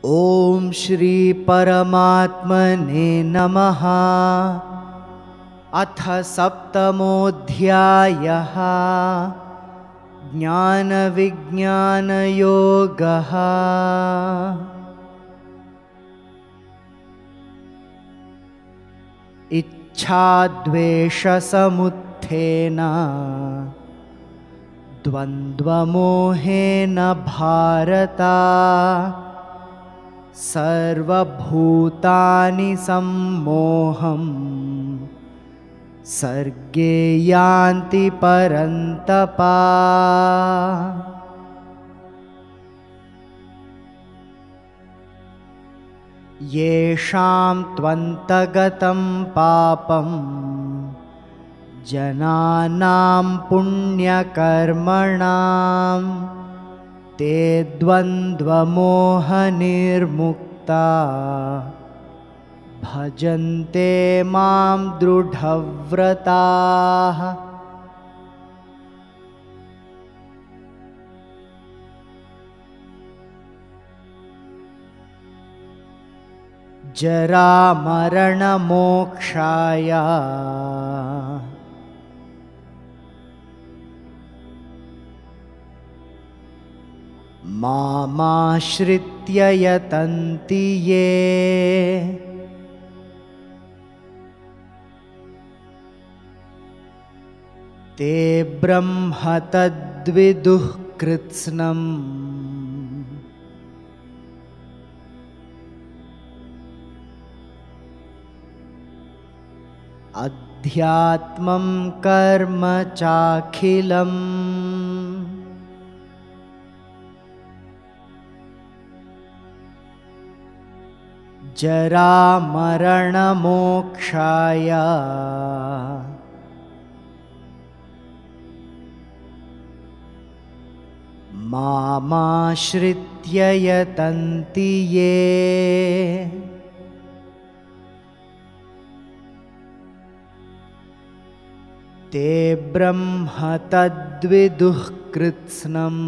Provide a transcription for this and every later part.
ओम श्री परमात्मने नमः। अथ सप्तमोऽध्यायः ज्ञानविज्ञानयोगः। इच्छाद्वेषसमुत्थेन द्वन्द्वमोहेन भारत सर्वभूतानि सम्मोहं सर्गे यान्ति परन्तप। येषां त्वन्तगतं पापं जनानां पुण्यकर्मणां ते द्वन्द्वमोहनिर्मुक्ता भजन्ते मां दृढव्रताः। जरामरणमोक्षाय मामाश्रित्य यतन्ति ये ते ब्रह्म तद्विदुः कृत्स्नम्। अध्यात्मं कर्म चाखिलम् जरामरणमोक्षाय मामाश्रित्य यतन्ति ये ते ब्रह्म तद्विदुः कृत्स्नम्।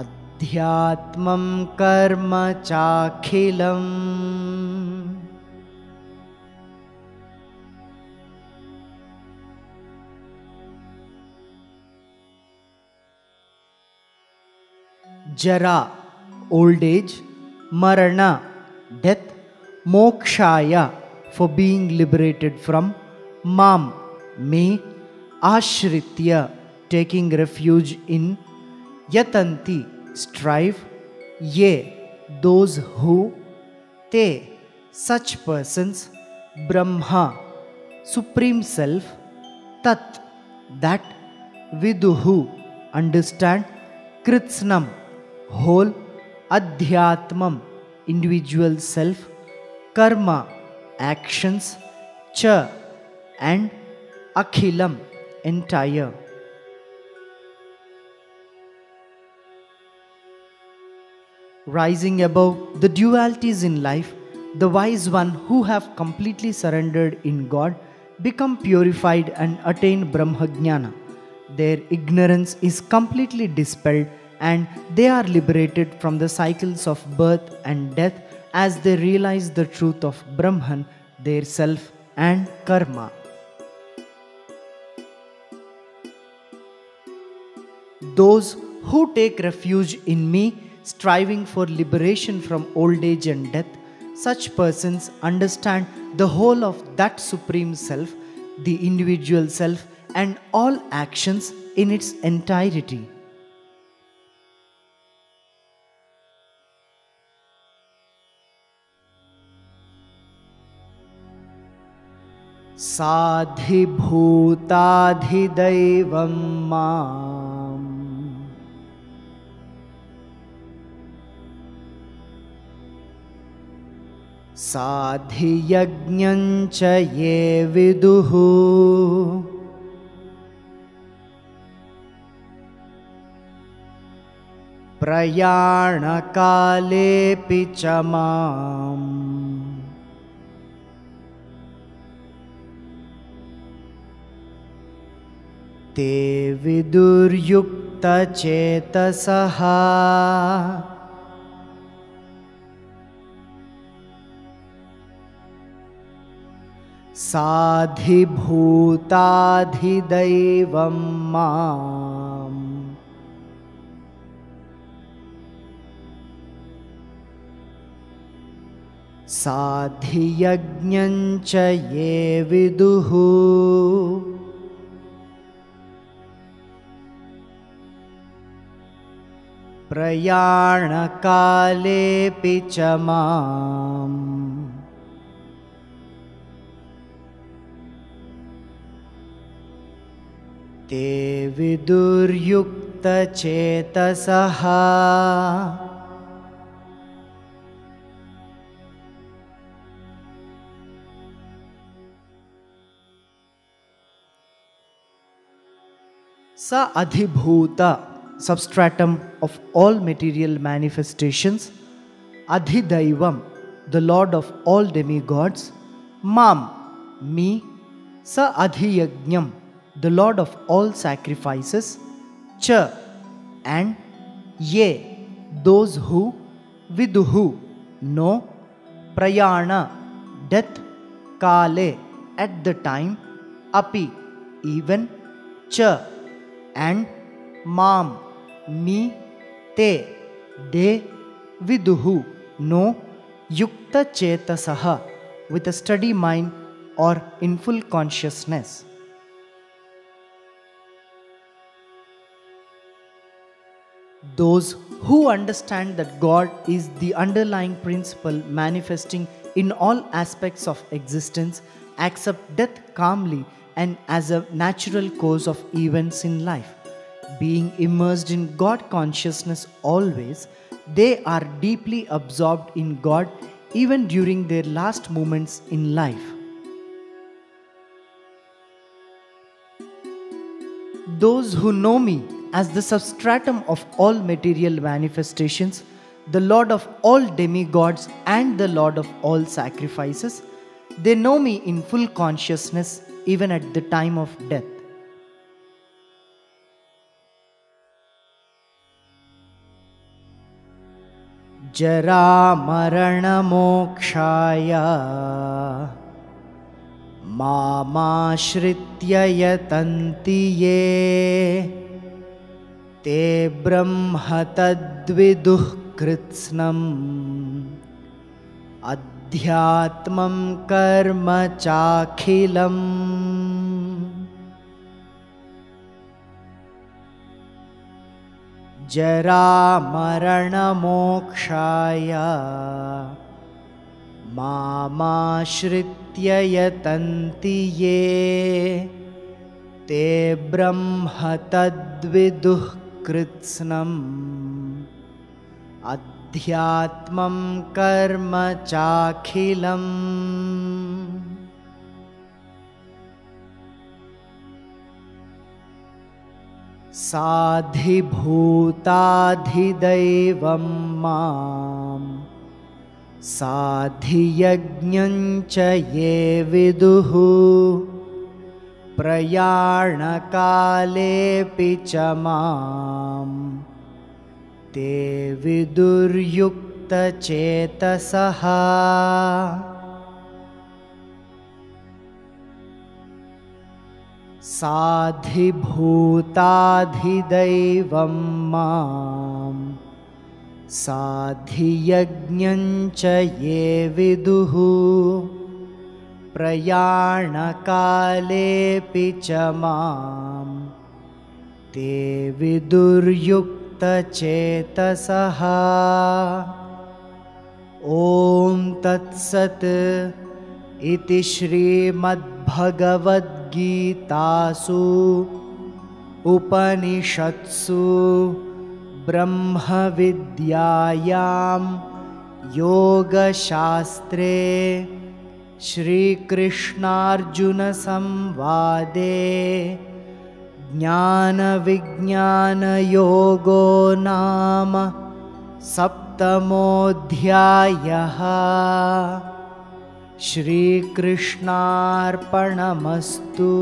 अध्यात्मं कर्म चाखिलम् जरा old age, marana death, mokshaya for being liberated from, mam me, ashritya taking refuge in, yatanti strive, ye those who, te such persons, brahma supreme self, tat that, viduhu understand, kritsnam whole, adhyatmam individual self, karma actions, cha and akhilam entire. Rising above the dualities in life, the wise one who have completely surrendered in God become purified and attain Brahmajnana. Their ignorance is completely dispelled and they are liberated from the cycles of birth and death as they realize the truth of Brahman, their self and karma. Those who take refuge in me, striving for liberation from old age and death, such persons understand the whole of that supreme self, the individual self, and all actions in its entirety. साधिभूताधिदैवं माम् साधियज्ञं च ये विदुः प्रयाणकालेऽपि च माम् ते विदुर्युक्तचेतसः साधिभूताधिदैवं माम् साधियज्ञं च ये विदुः प्रयाणकालेऽपि च माम् ते विदुर्युक्तचेतसः स अधिभूता, substratum of all material manifestations, Adhidaivam, the Lord of all demigods, Mam, me, Sa Adhiyajnam, the Lord of all sacrifices, Cha, and Ye, those who, Viduhu, know, Prayana, death, Kale, at the time, Api, even, Cha, and Mam, me, te, they, viduhu, know, yukta chetasaha, with a steady mind or in full consciousness. Those who understand that God is the underlying principle manifesting in all aspects of existence accept death calmly and as a natural course of events in life. Being immersed in God consciousness always, they are deeply absorbed in God even during their last moments in life. Those who know me as the substratum of all material manifestations, the Lord of all demigods and the Lord of all sacrifices, they know me in full consciousness even at the time of death. Jara marana mokshaya mamashritya yatanti ye te brahma tadviduh kritsnam adhyatmam karma chakhilam. Jara marana mokshaya mamashritya yatanti ye te brahma tadviduh kritsnam adhyatmam karma chakhilam. साधिभूताधिदैवं मां साधियज्ञं च ये विदुः प्रयाणकालेऽपि च मां ते विदुर्युक्तचेतसः. साधिभूताधिदैवं मां साधियज्ञं च ये विदुः प्रयाणकालेऽपि च मां ते विदुर्युक्तचेतसः. ॐ तत्सत् इति श्रीमद्भगवद्गीतासु उपनिषत्सु ब्रह्मविद्यायां योगशास्त्रे श्रीकृष्णार्जुनसंवादे ज्ञानविज्ञानयोगो नाम सप्तमोऽध्यायः. श्रीकृष्णार्पणमस्तु.